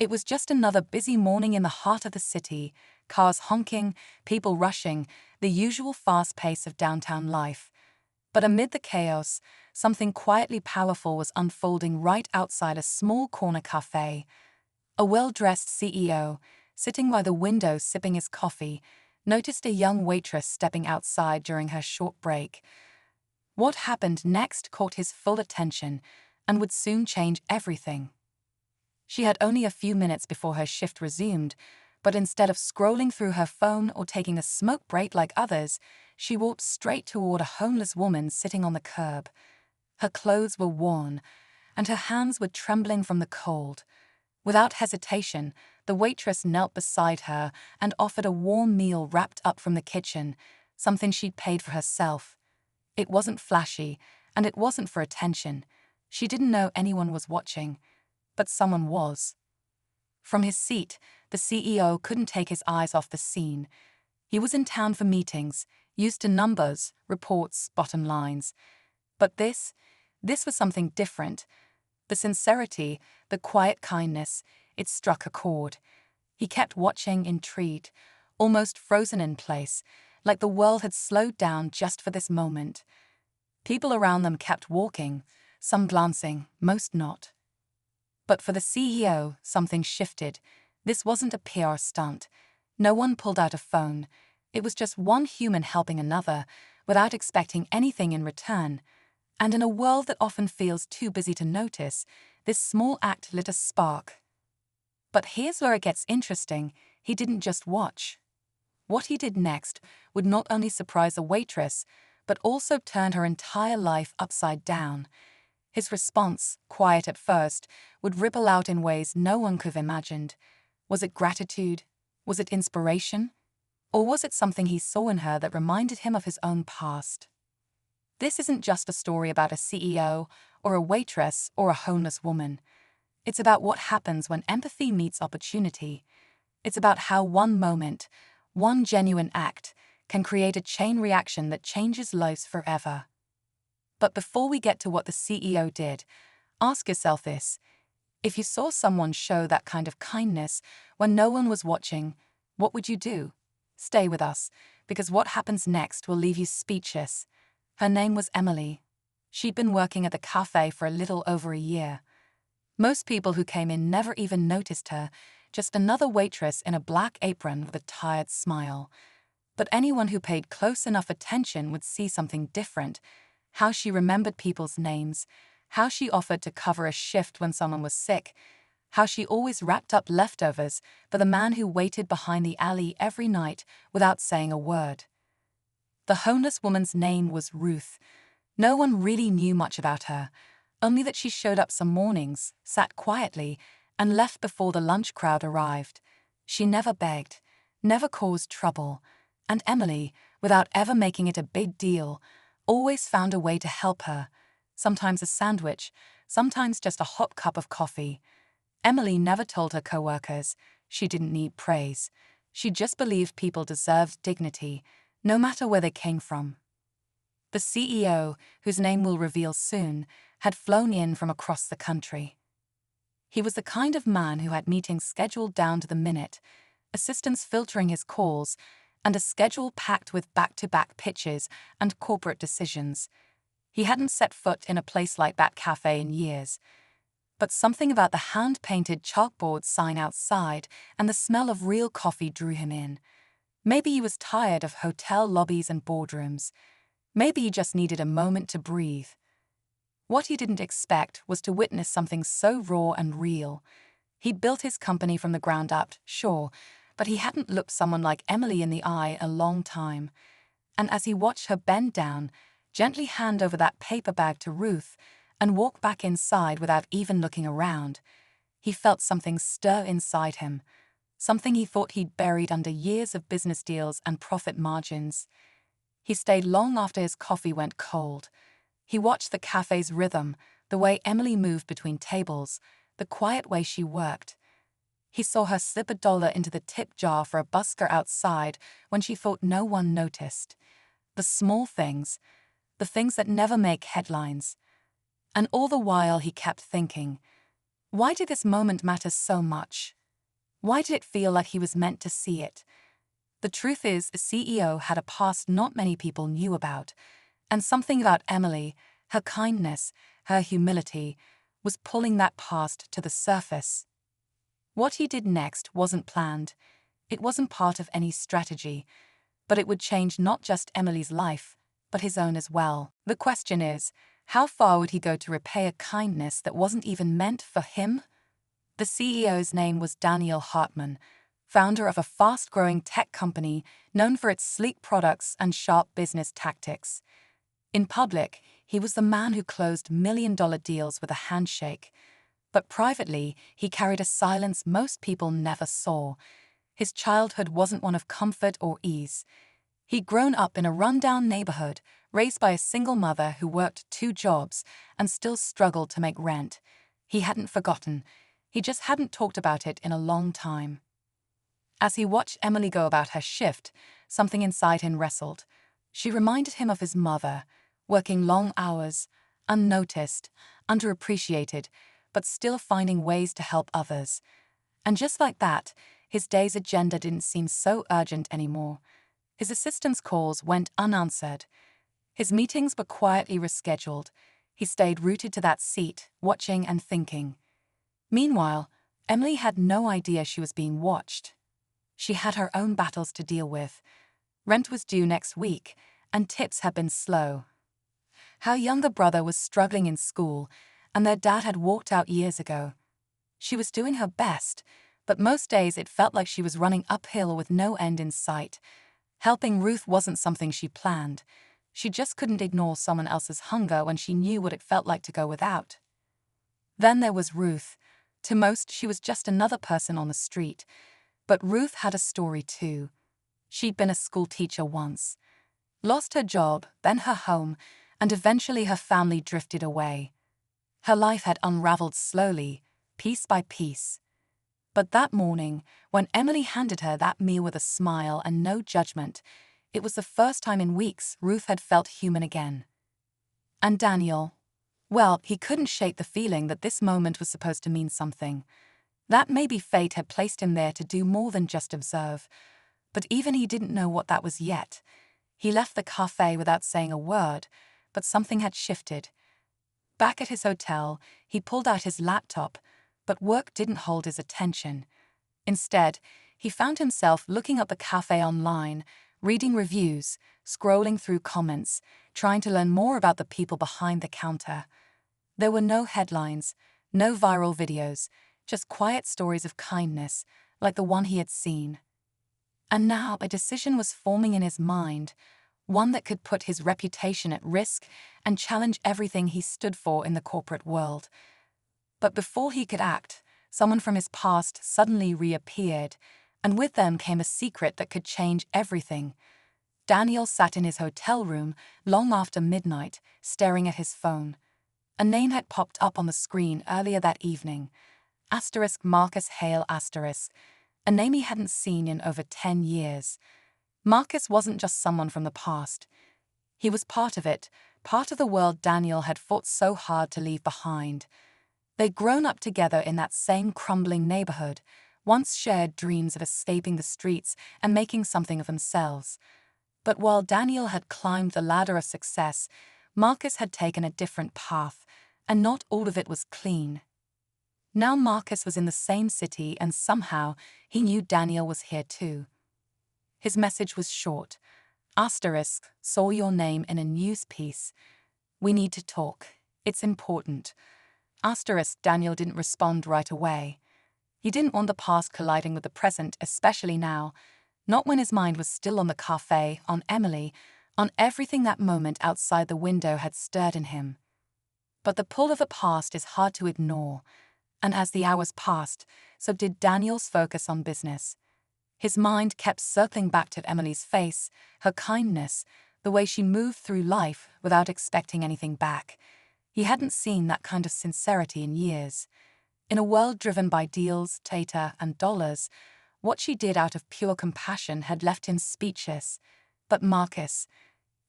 It was just another busy morning in the heart of the city, cars honking, people rushing, the usual fast pace of downtown life. But amid the chaos, something quietly powerful was unfolding right outside a small corner cafe. A well-dressed CEO, sitting by the window sipping his coffee, noticed a young waitress stepping outside during her short break. What happened next caught his full attention and would soon change everything. She had only a few minutes before her shift resumed, but instead of scrolling through her phone or taking a smoke break like others, she walked straight toward a homeless woman sitting on the curb. Her clothes were worn, and her hands were trembling from the cold. Without hesitation, the waitress knelt beside her and offered a warm meal wrapped up from the kitchen, something she'd paid for herself. It wasn't flashy, and it wasn't for attention. She didn't know anyone was watching, but someone was. From his seat, the CEO couldn't take his eyes off the scene. He was in town for meetings, used to numbers, reports, bottom lines. But this was something different. The sincerity, the quiet kindness, it struck a chord. He kept watching, intrigued, almost frozen in place, like the world had slowed down just for this moment. People around them kept walking, some glancing, most not. But for the CEO, something shifted. This wasn't a PR stunt. No one pulled out a phone. It was just one human helping another, without expecting anything in return. And in a world that often feels too busy to notice, this small act lit a spark. But here's where it gets interesting. He didn't just watch. What he did next would not only surprise the waitress, but also turn her entire life upside down. His response, quiet at first, would ripple out in ways no one could have imagined. Was it gratitude? Was it inspiration? Or was it something he saw in her that reminded him of his own past? This isn't just a story about a CEO, or a waitress, or a homeless woman. It's about what happens when empathy meets opportunity. It's about how one moment, one genuine act, can create a chain reaction that changes lives forever. But before we get to what the CEO did, ask yourself this. If you saw someone show that kind of kindness when no one was watching, what would you do? Stay with us, because what happens next will leave you speechless. Her name was Emily. She'd been working at the cafe for a little over a year. Most people who came in never even noticed her, just another waitress in a black apron with a tired smile. But anyone who paid close enough attention would see something different. How she remembered people's names, how she offered to cover a shift when someone was sick, how she always wrapped up leftovers for the man who waited behind the alley every night without saying a word. The homeless woman's name was Ruth. No one really knew much about her, only that she showed up some mornings, sat quietly, and left before the lunch crowd arrived. She never begged, never caused trouble, and Emily, without ever making it a big deal, always found a way to help her. Sometimes a sandwich, sometimes just a hot cup of coffee. Emily never told her coworkers she didn't need praise. She just believed people deserved dignity, no matter where they came from. The CEO, whose name we'll reveal soon, had flown in from across the country. He was the kind of man who had meetings scheduled down to the minute, assistants filtering his calls, and a schedule packed with back-to-back pitches and corporate decisions. He hadn't set foot in a place like that cafe in years. But something about the hand-painted chalkboard sign outside and the smell of real coffee drew him in. Maybe he was tired of hotel lobbies and boardrooms. Maybe he just needed a moment to breathe. What he didn't expect was to witness something so raw and real. He'd built his company from the ground up, sure, but he hadn't looked someone like Emily in the eye a long time. And as he watched her bend down, gently hand over that paper bag to Ruth, and walk back inside without even looking around, he felt something stir inside him, something he thought he'd buried under years of business deals and profit margins. He stayed long after his coffee went cold. He watched the cafe's rhythm, the way Emily moved between tables, the quiet way she worked. He saw her slip $1 into the tip jar for a busker outside when she thought no one noticed. The small things, the things that never make headlines. And all the while he kept thinking, Why did this moment matter so much? Why did it feel like he was meant to see it? The truth is, the CEO had a past not many people knew about, and something about Emily, her kindness, her humility, was pulling that past to the surface. What he did next wasn't planned. It wasn't part of any strategy, but it would change not just Emily's life, but his own as well. The question is, how far would he go to repay a kindness that wasn't even meant for him? The CEO's name was Daniel Hartman, founder of a fast-growing tech company known for its sleek products and sharp business tactics. In public, he was the man who closed million-dollar deals with a handshake. But privately, he carried a silence most people never saw. His childhood wasn't one of comfort or ease. He'd grown up in a rundown neighborhood, raised by a single mother who worked 2 jobs and still struggled to make rent. He hadn't forgotten. He just hadn't talked about it in a long time. As he watched Emily go about her shift, something inside him wrestled. She reminded him of his mother, working long hours, unnoticed, underappreciated, but still finding ways to help others. And just like that, his day's agenda didn't seem so urgent anymore. His assistant's calls went unanswered. His meetings were quietly rescheduled. He stayed rooted to that seat, watching and thinking. Meanwhile, Emily had no idea she was being watched. She had her own battles to deal with. Rent was due next week, and tips had been slow. Her younger brother was struggling in school, and their dad had walked out years ago. She was doing her best, but most days it felt like she was running uphill with no end in sight. Helping Ruth wasn't something she planned. She just couldn't ignore someone else's hunger when she knew what it felt like to go without. Then there was Ruth. To most, she was just another person on the street. But Ruth had a story too. She'd been a school teacher once, lost her job, then her home, and eventually her family drifted away. Her life had unraveled slowly, piece by piece. But that morning, when Emily handed her that meal with a smile and no judgment, it was the first time in weeks Ruth had felt human again. And Daniel, well, he couldn't shake the feeling that this moment was supposed to mean something. That maybe fate had placed him there to do more than just observe. But even he didn't know what that was yet. He left the cafe without saying a word, but something had shifted. Back at his hotel, he pulled out his laptop, but work didn't hold his attention. Instead, he found himself looking up the cafe online, reading reviews, scrolling through comments, trying to learn more about the people behind the counter. There were no headlines, no viral videos, just quiet stories of kindness, like the one he had seen. And now a decision was forming in his mind, one that could put his reputation at risk and challenge everything he stood for in the corporate world. But before he could act, someone from his past suddenly reappeared, and with them came a secret that could change everything. Daniel sat in his hotel room long after midnight, staring at his phone. A name had popped up on the screen earlier that evening. Marcus Hale *, a name he hadn't seen in over 10 years. Marcus wasn't just someone from the past. He was part of it, part of the world Daniel had fought so hard to leave behind. They'd grown up together in that same crumbling neighborhood, once shared dreams of escaping the streets and making something of themselves. But while Daniel had climbed the ladder of success, Marcus had taken a different path, and not all of it was clean. Now Marcus was in the same city, and somehow he knew Daniel was here too. His message was short. *, saw your name in a news piece. We need to talk. It's important. Daniel didn't respond right away. He didn't want the past colliding with the present, especially now. Not when his mind was still on the cafe, on Emily, on everything that moment outside the window had stirred in him. But the pull of the past is hard to ignore. And as the hours passed, so did Daniel's focus on business. His mind kept circling back to Emily's face, her kindness, the way she moved through life without expecting anything back. He hadn't seen that kind of sincerity in years. In a world driven by deals, data, and dollars, what she did out of pure compassion had left him speechless. But Marcus,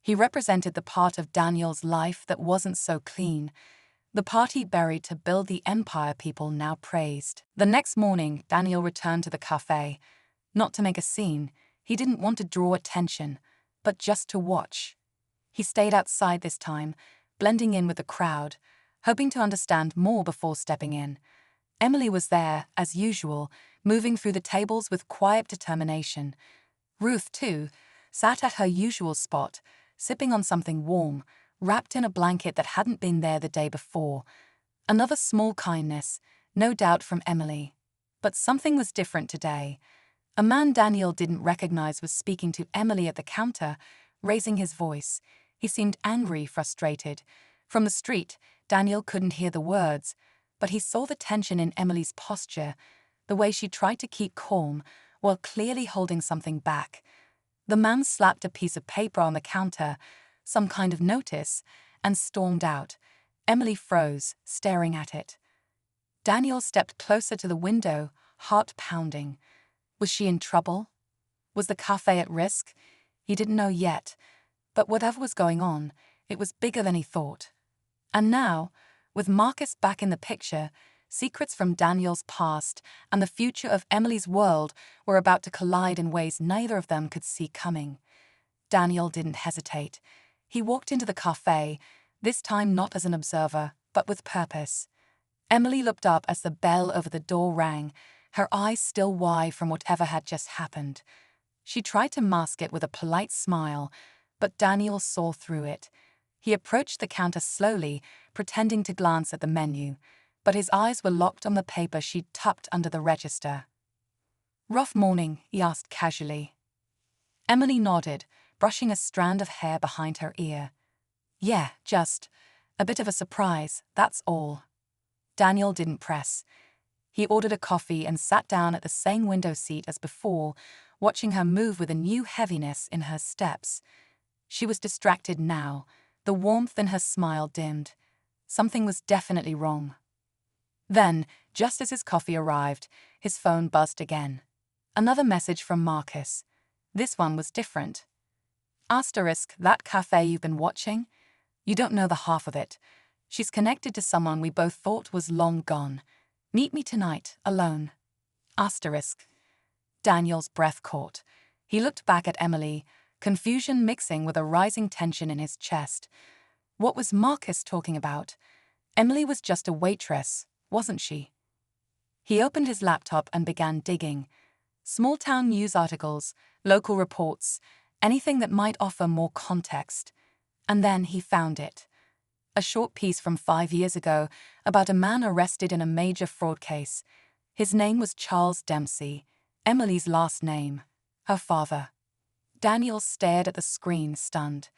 he represented the part of Daniel's life that wasn't so clean, The party buried to build the empire people now praised. The next morning, Daniel returned to the cafe. Not to make a scene, he didn't want to draw attention, but just to watch. He stayed outside this time, blending in with the crowd, hoping to understand more before stepping in. Emily was there, as usual, moving through the tables with quiet determination. Ruth, too, sat at her usual spot, sipping on something warm, wrapped in a blanket that hadn't been there the day before. Another small kindness, no doubt from Emily. But something was different today. A man Daniel didn't recognize was speaking to Emily at the counter, raising his voice. He seemed angry, frustrated. From the street, Daniel couldn't hear the words, but he saw the tension in Emily's posture, the way she tried to keep calm while clearly holding something back. The man slapped a piece of paper on the counter, some kind of notice, and stormed out. Emily froze, staring at it. Daniel stepped closer to the window, heart pounding. Was she in trouble? Was the cafe at risk? He didn't know yet, but whatever was going on, it was bigger than he thought. And now, with Marcus back in the picture, secrets from Daniel's past and the future of Emily's world were about to collide in ways neither of them could see coming. Daniel didn't hesitate. He walked into the cafe, this time not as an observer, but with purpose. Emily looked up as the bell over the door rang, her eyes still wide from whatever had just happened. She tried to mask it with a polite smile, but Daniel saw through it. He approached the counter slowly, pretending to glance at the menu, but his eyes were locked on the paper she'd tucked under the register. "Rough morning?" he asked casually. Emily nodded, brushing a strand of hair behind her ear. "Yeah, just a bit of a surprise, that's all." Daniel didn't press. He ordered a coffee and sat down at the same window seat as before, watching her move with a new heaviness in her steps. She was distracted now, the warmth in her smile dimmed. Something was definitely wrong. Then, just as his coffee arrived, his phone buzzed again. Another message from Marcus. This one was different. "Asterisk, that cafe you've been watching? You don't know the half of it. She's connected to someone we both thought was long gone. Meet me tonight, alone." Asterisk. Daniel's breath caught. He looked back at Emily, confusion mixing with a rising tension in his chest. What was Marcus talking about? Emily was just a waitress, wasn't she? He opened his laptop and began digging. Small-town news articles, local reports, anything that might offer more context. And then he found it. A short piece from 5 years ago about a man arrested in a major fraud case. His name was Charles Dempsey, Emily's last name, her father. Daniel stared at the screen, stunned.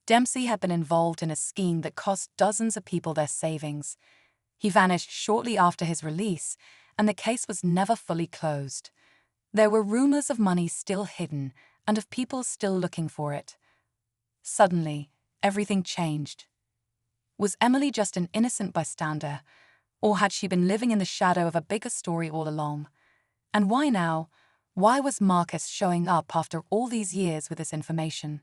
Dempsey had been involved in a scheme that cost dozens of people their savings. He vanished shortly after his release, and the case was never fully closed. There were rumors of money still hidden and of people still looking for it. Suddenly, everything changed. Was Emily just an innocent bystander, or had she been living in the shadow of a bigger story all along? And why now? Why was Marcus showing up after all these years with this information?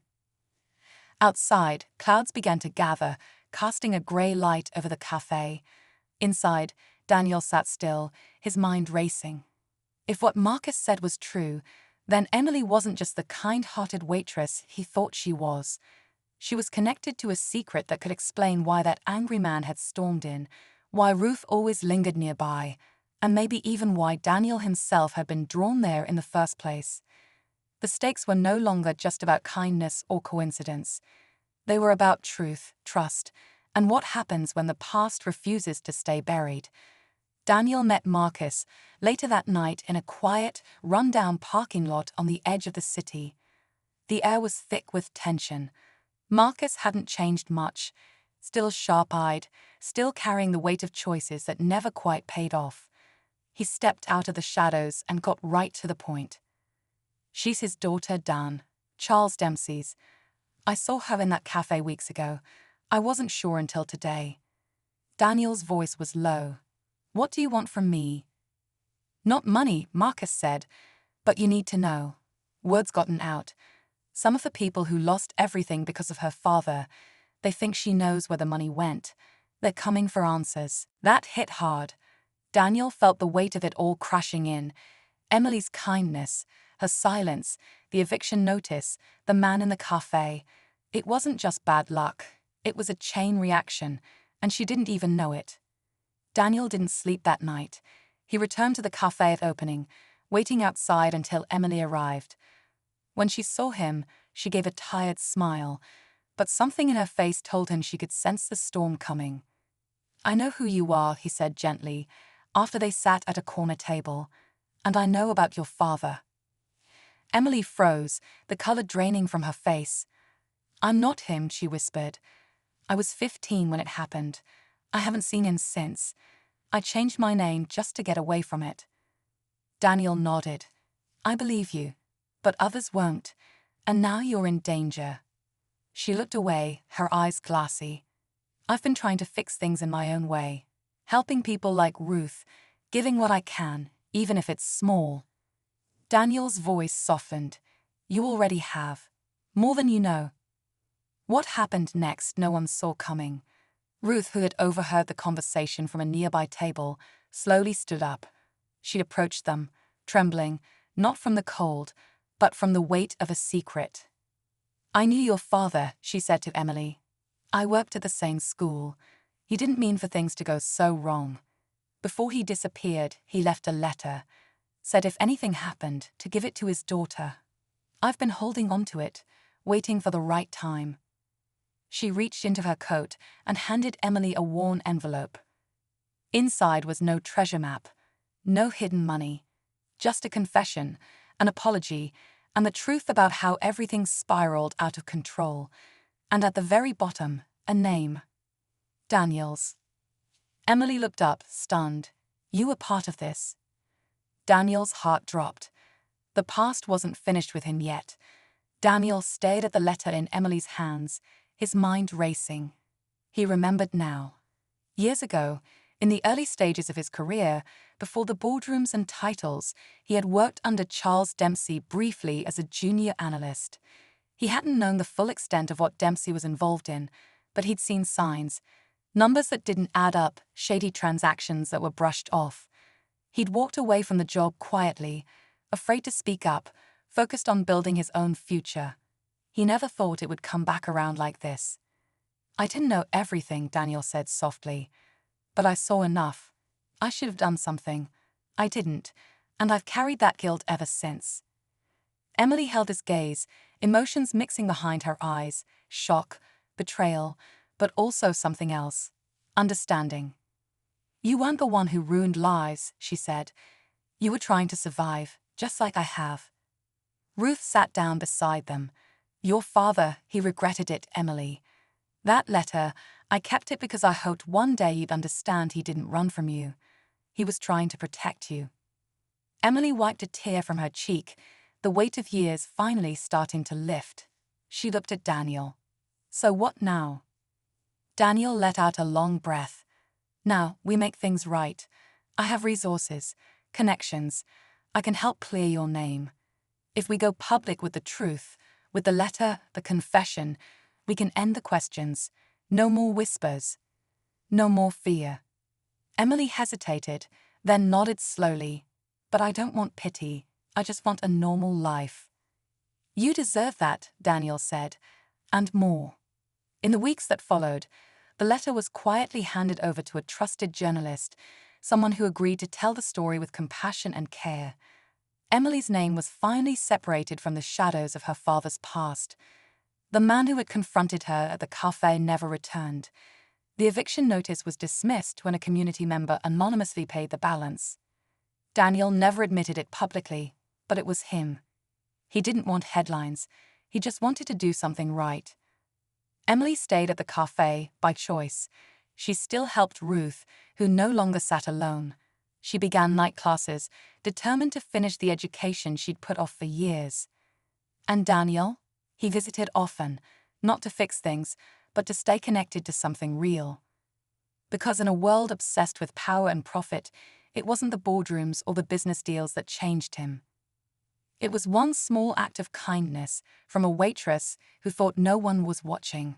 Outside, clouds began to gather, casting a grey light over the cafe. Inside, Daniel sat still, his mind racing. If what Marcus said was true, then Emily wasn't just the kind-hearted waitress he thought she was. She was connected to a secret that could explain why that angry man had stormed in, why Ruth always lingered nearby, and maybe even why Daniel himself had been drawn there in the first place. The stakes were no longer just about kindness or coincidence. They were about truth, trust, and what happens when the past refuses to stay buried. Daniel met Marcus later that night in a quiet, run-down parking lot on the edge of the city. The air was thick with tension. Marcus hadn't changed much, still sharp-eyed, still carrying the weight of choices that never quite paid off. He stepped out of the shadows and got right to the point. "She's his daughter, Dan, Charles Dempsey's. I saw her in that cafe weeks ago. I wasn't sure until today." Daniel's voice was low. "What do you want from me?" "Not money," Marcus said, "but you need to know. Word's gotten out. Some of the people who lost everything because of her father, they think she knows where the money went. They're coming for answers. That hit hard. Daniel felt the weight of it all crashing in. Emily's kindness, her silence, the eviction notice, the man in the cafe. It wasn't just bad luck. It was a chain reaction, and she didn't even know it. Daniel didn't sleep that night. He returned to the cafe at opening, waiting outside until Emily arrived. When she saw him, she gave a tired smile, but something in her face told him she could sense the storm coming. "I know who you are," he said gently, after they sat at a corner table. "And I know about your father." Emily froze, the color draining from her face. "I'm not him," she whispered. "I was 15 when it happened. I haven't seen him since. I changed my name just to get away from it." Daniel nodded. "I believe you, but others won't, and now you're in danger." She looked away, her eyes glassy. "I've been trying to fix things in my own way, helping people like Ruth, giving what I can, even if it's small." Daniel's voice softened. "You already have. More than you know." What happened next no one saw coming. Ruth, who had overheard the conversation from a nearby table, slowly stood up. She approached them, trembling, not from the cold, but from the weight of a secret. "I knew your father," she said to Emily. "I worked at the same school. He didn't mean for things to go so wrong. Before he disappeared, he left a letter. Said if anything happened, to give it to his daughter. I've been holding on to it, waiting for the right time." She reached into her coat and handed Emily a worn envelope. Inside was no treasure map, no hidden money, just a confession, an apology, and the truth about how everything spiraled out of control. And at the very bottom, a name. Daniel's. Emily looked up, stunned. "You were part of this." Daniel's heart dropped. The past wasn't finished with him yet. Daniel stared at the letter in Emily's hands, his mind racing. He remembered now. Years ago, in the early stages of his career, before the boardrooms and titles, he had worked under Charles Dempsey briefly as a junior analyst. He hadn't known the full extent of what Dempsey was involved in, but he'd seen signs, numbers that didn't add up, shady transactions that were brushed off. He'd walked away from the job quietly, afraid to speak up, focused on building his own future. He never thought it would come back around like this. "I didn't know everything," Daniel said softly, "but I saw enough. I should have done something. I didn't, and I've carried that guilt ever since." Emily held his gaze, emotions mixing behind her eyes, shock, betrayal, but also something else, understanding. "You weren't the one who ruined lives," she said. "You were trying to survive, just like I have." Ruth sat down beside them. "Your father, he regretted it, Emily. That letter, I kept it because I hoped one day you'd understand he didn't run from you. He was trying to protect you." Emily wiped a tear from her cheek, the weight of years finally starting to lift. She looked at Daniel. "So what now?" Daniel let out a long breath. "Now, we make things right. I have resources, connections. I can help clear your name. If we go public with the truth, with the letter, the confession, we can end the questions. No more whispers. No more fear." Emily hesitated, then nodded slowly. "But I don't want pity. I just want a normal life." "You deserve that," Daniel said, "and more." In the weeks that followed, the letter was quietly handed over to a trusted journalist, someone who agreed to tell the story with compassion and care. Emily's name was finally separated from the shadows of her father's past. The man who had confronted her at the cafe never returned. The eviction notice was dismissed when a community member anonymously paid the balance. Daniel never admitted it publicly, but it was him. He didn't want headlines. He just wanted to do something right. Emily stayed at the cafe by choice. She still helped Ruth, who no longer sat alone. She began night classes, determined to finish the education she'd put off for years. And Daniel? He visited often, not to fix things, but to stay connected to something real. Because in a world obsessed with power and profit, it wasn't the boardrooms or the business deals that changed him. It was one small act of kindness from a waitress who thought no one was watching.